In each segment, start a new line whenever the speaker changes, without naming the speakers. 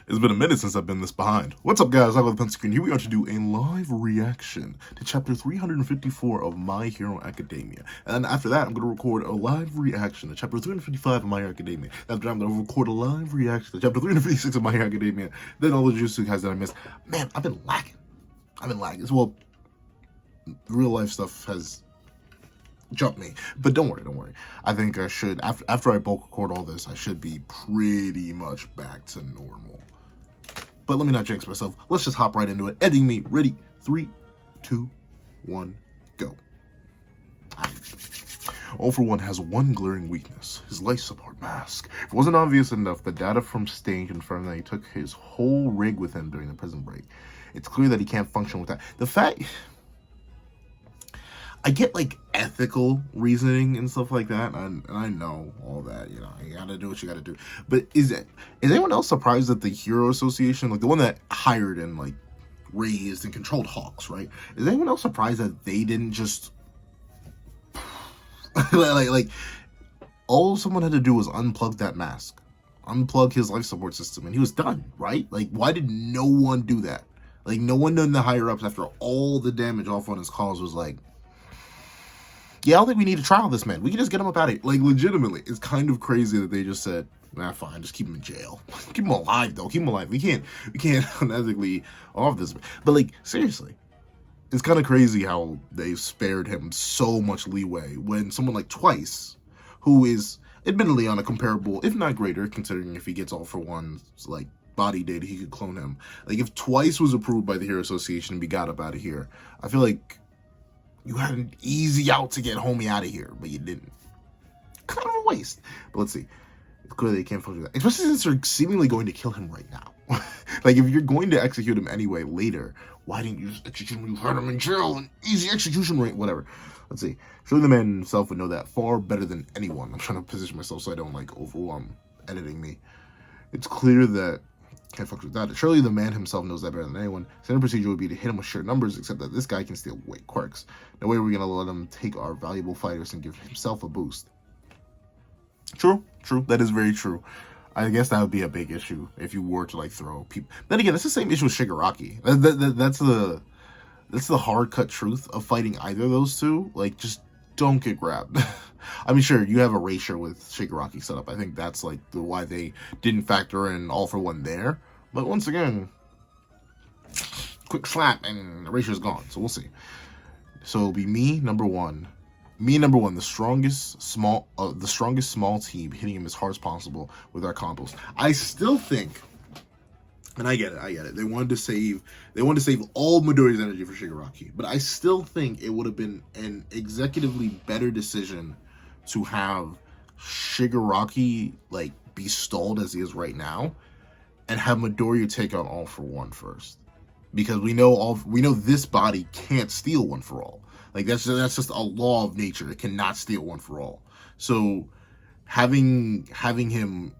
It's been a minute since I've been this behind. What's up, guys? I'm with Pencil Screen. Here we are to do a live reaction to chapter 354 of My Hero Academia. And after that, I'm going to record a live reaction to chapter 355 of My Hero Academia. After that, I'm going to record a live reaction to chapter 356 of My Hero Academia. Then all the Jutsu guys that I missed. Man, I've been lagging. Well, real life stuff has jumped me. But don't worry. I think I should, after I bulk record all this, I should be pretty much back to normal. But let me not jinx myself. Let's just hop right into it. Editing me. Ready? 3, 2, 1, go. All for One has one glaring weakness, his life support mask. If it wasn't obvious enough, the data from Stain confirmed that he took his whole rig with him during the prison break. It's clear that he can't function with that. The fact... I get, like, ethical reasoning and stuff like that, and I know all that, you know, you gotta do what you gotta do. But is anyone else surprised that the Hero Association, like the one that hired and, like, raised and controlled Hawks, right? Is anyone else surprised that they didn't just, like, all someone had to do was unplug that mask, unplug his life support system, and he was done, right? Like, why did no one do that? Like, no one in the higher-ups, after all the damage All for One has caused, was like, yeah, I don't think we need to trial this man. We can just get him up out of here. Like, legitimately, it's kind of crazy that they just said, nah, fine, just keep him in jail. Keep him alive, though. Keep him alive. We can't unethically off this. But, like, seriously, it's kind of crazy how they spared him so much leeway when someone like Twice, who is admittedly on a comparable, if not greater, considering if he gets All for One's, like, body data, he could clone him. Like, if Twice was approved by the Hero Association and we got up out of here, I feel like you had an easy out to get homie out of here, but you didn't. Kind of a waste. But let's see. It's clear they can't function that. Especially since they're seemingly going to kill him right now. Like, if you're going to execute him anyway later, why didn't you just execute him when you had him in jail? An easy execution rate, whatever. Let's see. Surely the man himself would know that far better than anyone. I'm trying to position myself so I don't, like, overwhelm editing me. It's clear that can't fuck with that. Surely the man himself knows that better than anyone. Standard procedure would be to hit him with sheer numbers, except that this guy can steal weight quirks. No way we're gonna let him take our valuable fighters and give himself a boost. True. That is very true. I guess that would be a big issue if you were to, like, throw people. Then again, that's the same issue with Shigaraki. That's the hard cut truth of fighting either of those two. Like, just don't get grabbed. I mean, sure, you have a erasure with Shigaraki set up. I think that's, like, why they didn't factor in All for One there. But once again, quick slap and erasure's gone. So we'll see. So it'll be me, number one, the strongest small team, hitting him as hard as possible with our combos. I still think, and I get it. They wanted to save all Midoriya's energy for Shigaraki, but I still think it would have been an executively better decision to have Shigaraki, like, be stalled as he is right now, and have Midoriya take on All for One first, because we know this body can't steal One for All. Like, that's just a law of nature. It cannot steal One for All. So having him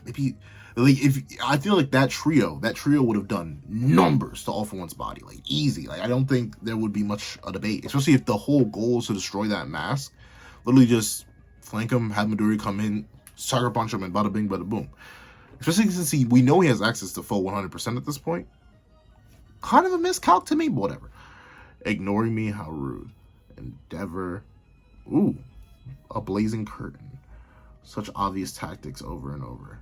maybe, like, if I feel like that trio would have done numbers to All for One's body, like, easy. Like, I don't think there would be much a debate, especially if the whole goal is to destroy that mask. Literally just flank him, have Midoriya come in, sucker punch him, and bada bing, bada boom. Especially since we know he has access to full 100% at this point. Kind of a miscalc to me, but whatever. Ignoring me, how rude. Endeavor. Ooh, a blazing curtain. Such obvious tactics over and over.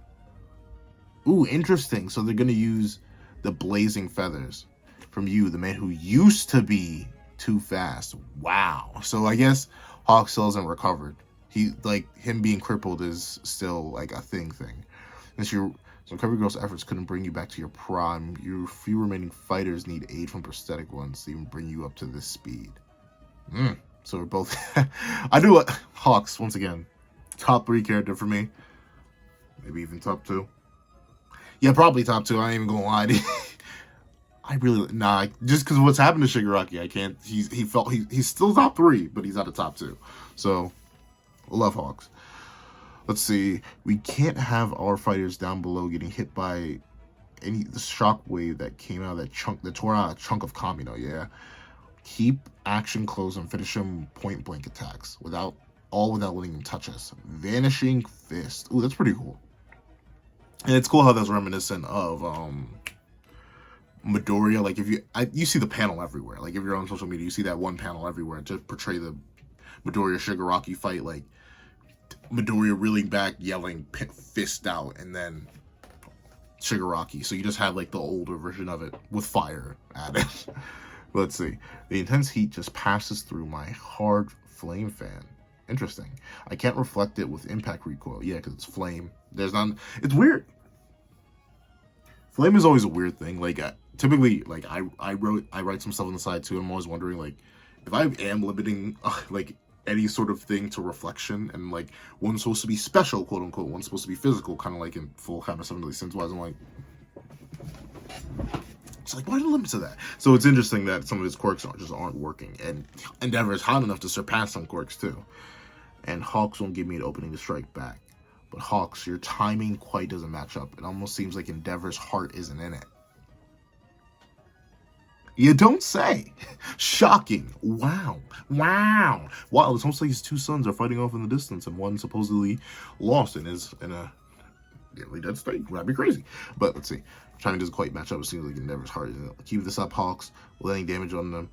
Ooh, interesting. So they're going to use the blazing feathers from you, the man who used to be too fast. Wow. So I guess Hawk still hasn't recovered. Him being crippled is still, like, a thing. So Recovery Girl's efforts couldn't bring you back to your prime. Your few remaining fighters need aid from prosthetic ones to even bring you up to this speed. So we're both... I do... Hawks, once again, top 3 character for me. Maybe even top 2. Yeah, probably top 2. I ain't even gonna lie to you. I really... Nah, just because of what's happened to Shigaraki, I can't... He's still top 3, but he's out of top 2. So, love Hawks. Let's see. We can't have our fighters down below getting hit by the shockwave that came out of that chunk, that tore out a chunk of Kamino, yeah? Keep action close and finish him point blank attacks without letting him touch us. Vanishing Fist. Ooh, that's pretty cool. And it's cool how that's reminiscent of Midoriya. Like if you see the panel everywhere. Like if you're on social media, you see that one panel everywhere to portray the Midoriya Shigaraki fight. Like Midoriya reeling back, yelling, fist out, and then Shigaraki. So you just have like the older version of it with fire added. Let's see. The intense heat just passes through my hard flame fan. Interesting. I can't reflect it with impact recoil. Yeah, because it's flame. There's none. It's weird. Flame is always a weird thing. Like typically, like I write some stuff on the side too. I'm always wondering like if I am limiting like any sort of thing to reflection, and like one's supposed to be special, quote unquote, one's supposed to be physical, kind of like in full kind of Seven Deadly Sins wise. I'm like, it's like, why the limit to that? So it's interesting that some of his quirks aren't working, and Endeavor is hot enough to surpass some quirks too. And Hawks won't give me an opening to strike back. But Hawks, your timing quite doesn't match up. It almost seems like Endeavor's heart isn't in it. You don't say. Shocking. Wow. Wow. Wow, it's almost like his two sons are fighting off in the distance, and one supposedly lost in a nearly dead state. That'd be crazy. But let's see. Timing doesn't quite match up. It seems like Endeavor's heart isn't it. Keep this up, Hawks. Letting damage on them.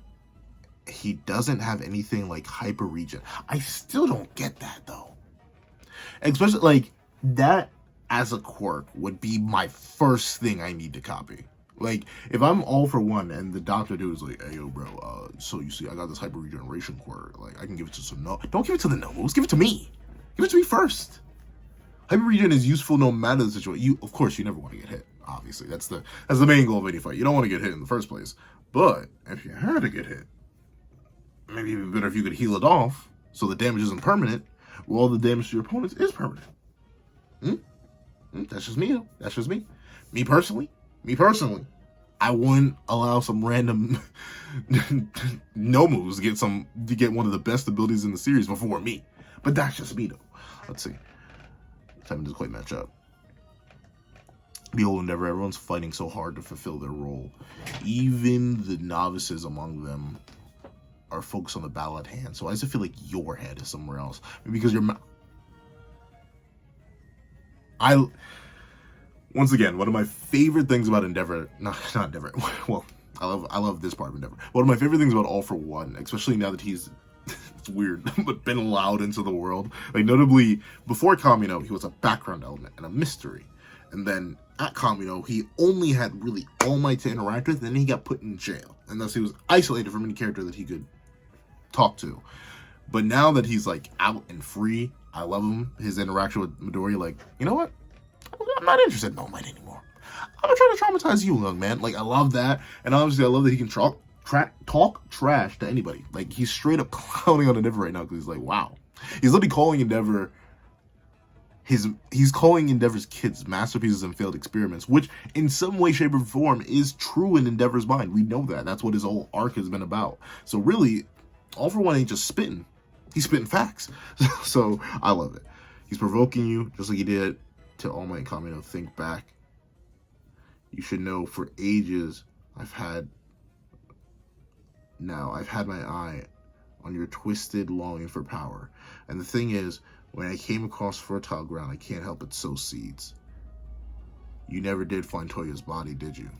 He doesn't have anything like hyper regen. I still don't get that though. Especially like that as a quirk would be my first thing I need to copy. Like if I'm all for one and the doctor dude is like, hey yo bro, so you see I got this hyper regeneration quirk. Like I can give it to some no. Don't give it to the Nobles, give it to me. Give it to me first. Hyper regen is useful no matter the situation. Of course you never want to get hit. Obviously. That's the main goal of any fight. You don't want to get hit in the first place. But if you had to get hit, maybe even better if you could heal it off so the damage isn't permanent. Well, all the damage to your opponents is permanent. That's just me, though. That's just me. Me personally, I wouldn't allow some random no moves to get one of the best abilities in the series before me. But that's just me, though. Let's see. Timing doesn't quite match up. Behold Endeavor, everyone's fighting so hard to fulfill their role. Even the novices among them are focused on the battle at hand. So I just feel like your head is somewhere else. Because once again, one of my favorite things about Endeavor, not Endeavor, well, I love this part of Endeavor. One of my favorite things about All For One, especially now that he's, it's weird, but been allowed into the world. Like notably, before Kamino, he was a background element and a mystery. And then at Kamino, he only had really All Might to interact with, and then he got put in jail. And thus he was isolated from any character that he could talk to. But now that he's like out and free, I love him. His interaction with Midoriya, like, you know what? I'm not interested in All Might anymore. I'm trying to traumatize you, young man. Like, I love that. And obviously, I love that he can talk trash to anybody. Like, he's straight up clowning on Endeavor right now because he's like, wow. He's literally calling Endeavor he's calling Endeavor's kids masterpieces and failed experiments, which in some way, shape, or form is true in Endeavor's mind. We know that. That's what his whole arc has been about. So really, All For One ain't just spitting. He's spitting facts. So I love it. He's provoking you just like he did to All Might and Kamino. Think back. You should know for ages I've had my eye on your twisted longing for power. And the thing is, when I came across fertile ground, I can't help but sow seeds. You never did find Toya's body, did you?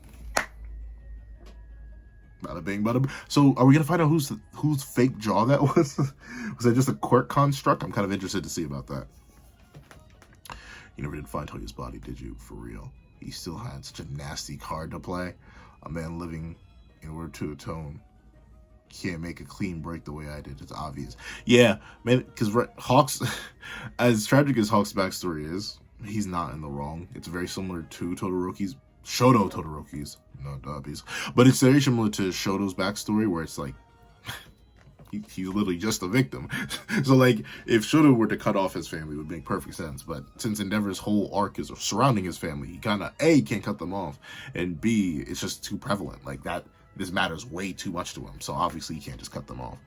Bada bing, bada bing. So, are we gonna find out whose fake jaw that was? Was that just a quirk construct? I'm kind of interested to see about that. You never did find Toya's body, did you? For real. He still had such a nasty card to play. A man living in order to atone. Can't make a clean break the way I did. It's obvious. Yeah, man, because Hawks, as tragic as Hawks' backstory is, he's not in the wrong. It's very similar to Shoto Todoroki's, not Dabi's. But it's very similar to Shoto's backstory, where it's like, he's literally just a victim. So, like, if Shoto were to cut off his family, it would make perfect sense. But since Endeavor's whole arc is surrounding his family, he kind of, A, can't cut them off, and B, it's just too prevalent. Like, this matters way too much to him, so obviously he can't just cut them off.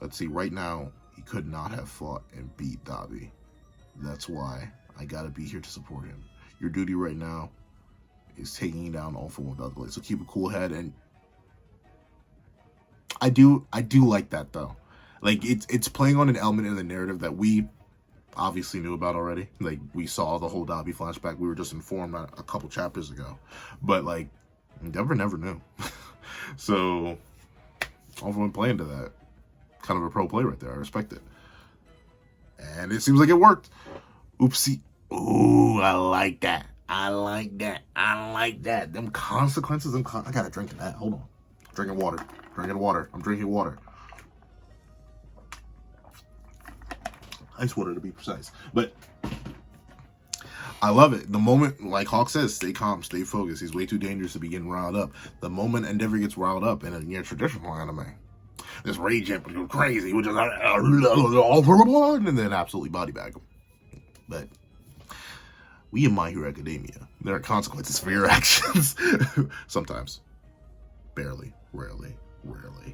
Let's see, right now, he could not have fought and beat Dabi. That's why I gotta be here to support him. Your duty right now is taking down All For One without delay. So keep a cool head, and I do like that though. Like it's playing on an element in the narrative that we obviously knew about already. Like, we saw the whole Dabi flashback. We were just informed a couple chapters ago. But, like, Endeavor never knew. So, all went playing to that. Kind of a pro play right there. I respect it. And it seems like it worked. Oopsie. Ooh, I like that. I like that. I like that. Them consequences. I gotta drink that. Hold on. Drinking water. Drinking water. I'm drinking water. Ice water to be precise. But I love it. The moment, like Hawk says, stay calm, stay focused. He's way too dangerous to be getting riled up. The moment Endeavor gets riled up in a near traditional anime, this rage amp goes crazy, which is and then absolutely body bag him. But we in My Hero Academia, there are consequences for your actions. Sometimes. Barely. Rarely.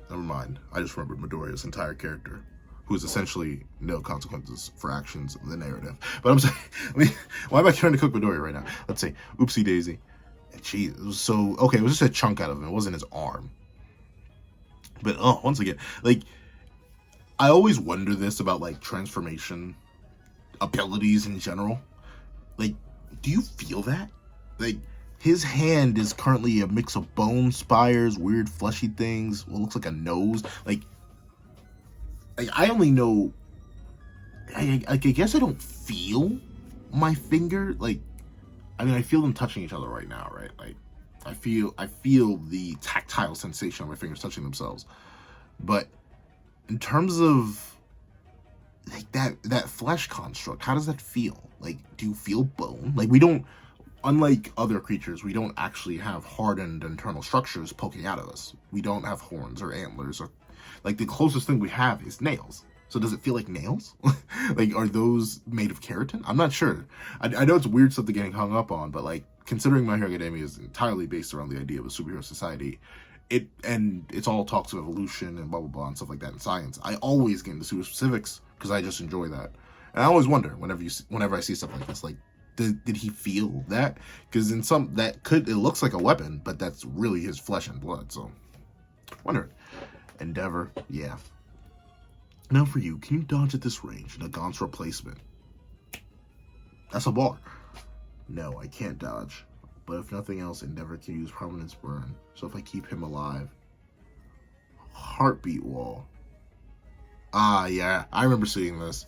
Never mind. I just remembered Midoriya's entire character, who is essentially no consequences for actions of the narrative. But I'm saying, why am I trying to cook Midoriya right now? Let's say, oopsie daisy. Jeez, it was so, okay, it was just a chunk out of him. It wasn't his arm. But, once again, like, I always wonder this about, like, transformation abilities in general. Like, do you feel that? Like, his hand is currently a mix of bone spires, weird fleshy things, what looks like a nose. Like I only know, I guess I don't feel my finger. Like, I mean, I feel them touching each other right now, right? Like, I feel the tactile sensation of my fingers touching themselves. But in terms of like that flesh construct, how does that feel? Like, do you feel bone? Like, we don't, unlike other creatures, we don't actually have hardened internal structures poking out of us. We don't have horns or antlers, or like the closest thing we have is nails. So does it feel like nails? Like, are those made of keratin? I'm not sure. I know it's weird stuff to getting hung up on, but like, considering My Hero Academia is entirely based around the idea of a superhero society, it's all talks of evolution and blah blah blah and stuff like that in science. I always get into super specifics because I just enjoy that, and I always wonder whenever I see stuff like this, like, did he feel that? Because in some it looks like a weapon, but that's really his flesh and blood. So, wonder. Endeavor, yeah. Now for you, can you dodge at this range in a Gaunt's replacement? That's a bar. No, I can't dodge. But if nothing else, Endeavor can use Permanence Burn. So if I keep him alive. Heartbeat Wall. Ah, yeah. I remember seeing this.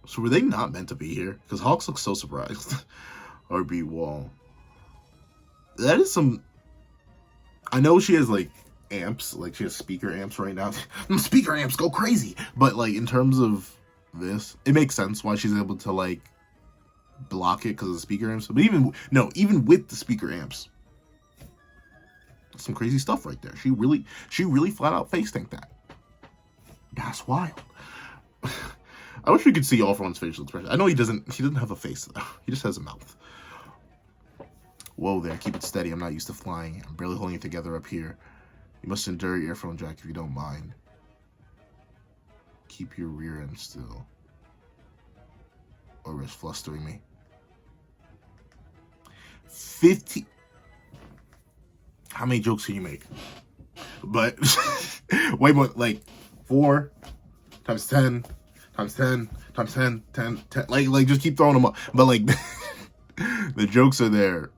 So were they not meant to be here? Because Hawks looks so surprised. Heartbeat Wall. That is some... I know she has, like, amps. Like, she has speaker amps right now. Speaker amps go crazy! But, like, in terms of this, it makes sense why she's able to, like, block it because of the speaker amps. But even with the speaker amps, some crazy stuff right there. She really flat out face tanked that. That's wild. I wish we could see All For One's facial expression. I know he doesn't have a face, though. He just has a mouth. Whoa there, keep it steady. I'm not used to flying. I'm barely holding it together up here. You must endure your earphone jack if you don't mind. Keep your rear end still. Or risk flustering me. 50. How many jokes can you make? But, way more, like, 4 times 10 times 10 times 10, 10, 10. Like, just keep throwing them up. But, like, the jokes are there.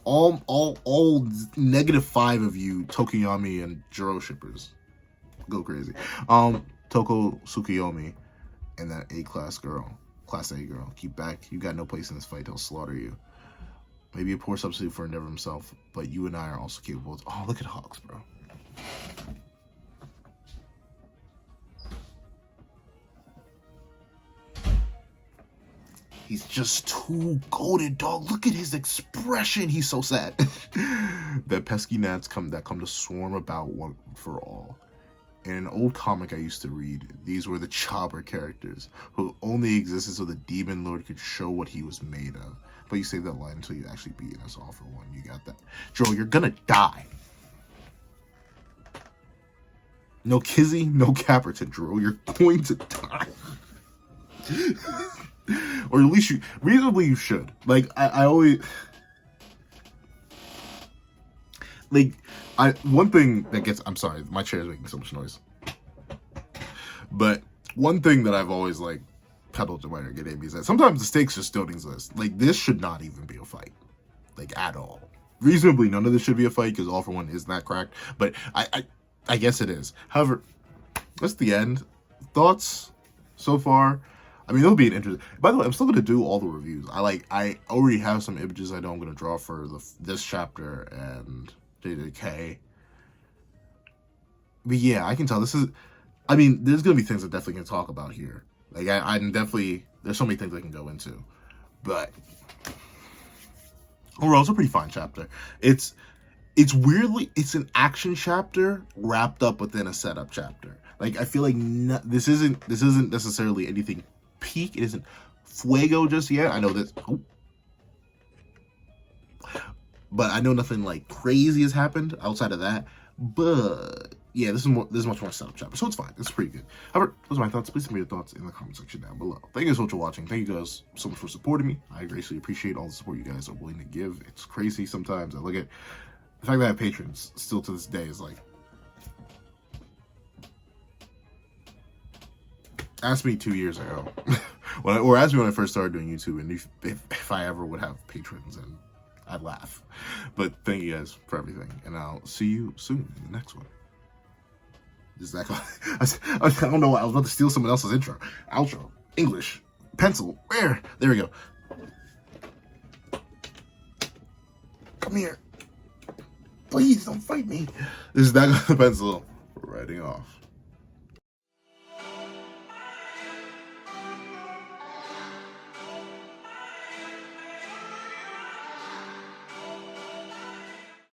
All -5 of you Tokoyami and Jiro shippers go crazy. Toko Tsukuyomi and that class A girl, keep back. You got no place in this fight. They'll slaughter you. Maybe a poor substitute for Endeavor himself, but you and I are also capable of... Oh, look at Hawks, bro. He's just too goated, dog. Look at his expression. He's so sad. That pesky gnats that come to swarm about one for all. In an old comic I used to read, these were the Chopper characters, who only existed so the Demon Lord could show what he was made of. But you save that line until you actually beat us All For One. You got that. Joe, you're gonna die. No Kizzy, no Caperton, Drew. You're going to die. Or at least reasonably you should. Like, I always... like, one thing that gets, I'm sorry, my chair is making so much noise. But one thing that I've always like pedaled to my get Amy is that sometimes the stakes just don't exist. Like, this should not even be a fight, like, at all. Reasonably, none of this should be a fight because All for One is that cracked. But I guess it is. However, that's the end. Thoughts so far? I mean, it'll be an interesting. By the way, I'm still gonna do all the reviews. I already have some images I know I'm gonna draw for this chapter and JJK. But yeah, I can tell this is. I mean, there's gonna be things I definitely can talk about here. Like I'm definitely, there's so many things I can go into, but overall, it's a pretty fine chapter. It's weirdly, it's an action chapter wrapped up within a setup chapter. Like, I feel like this isn't necessarily anything peak. It isn't fuego just yet. I know this, but I know nothing like crazy has happened outside of that. But yeah, this is much more setup chapter, so it's fine. It's pretty good. However, those are my thoughts. Please leave me your thoughts in the comment section down below. Thank you so much for watching. Thank you guys so much for supporting me. I greatly appreciate all the support you guys are willing to give. It's crazy sometimes. I look at the fact that I have patrons still to this day is like, ask me 2 years ago, or ask me when I first started doing YouTube, and if I ever would have patrons, and I'd laugh. But thank you guys for everything, and I'll see you soon in the next one. Is that I don't know. I was about to steal someone else's intro, outro, English, pencil. Where? There we go. Come here. Please don't fight me. This is that pencil. Writing off.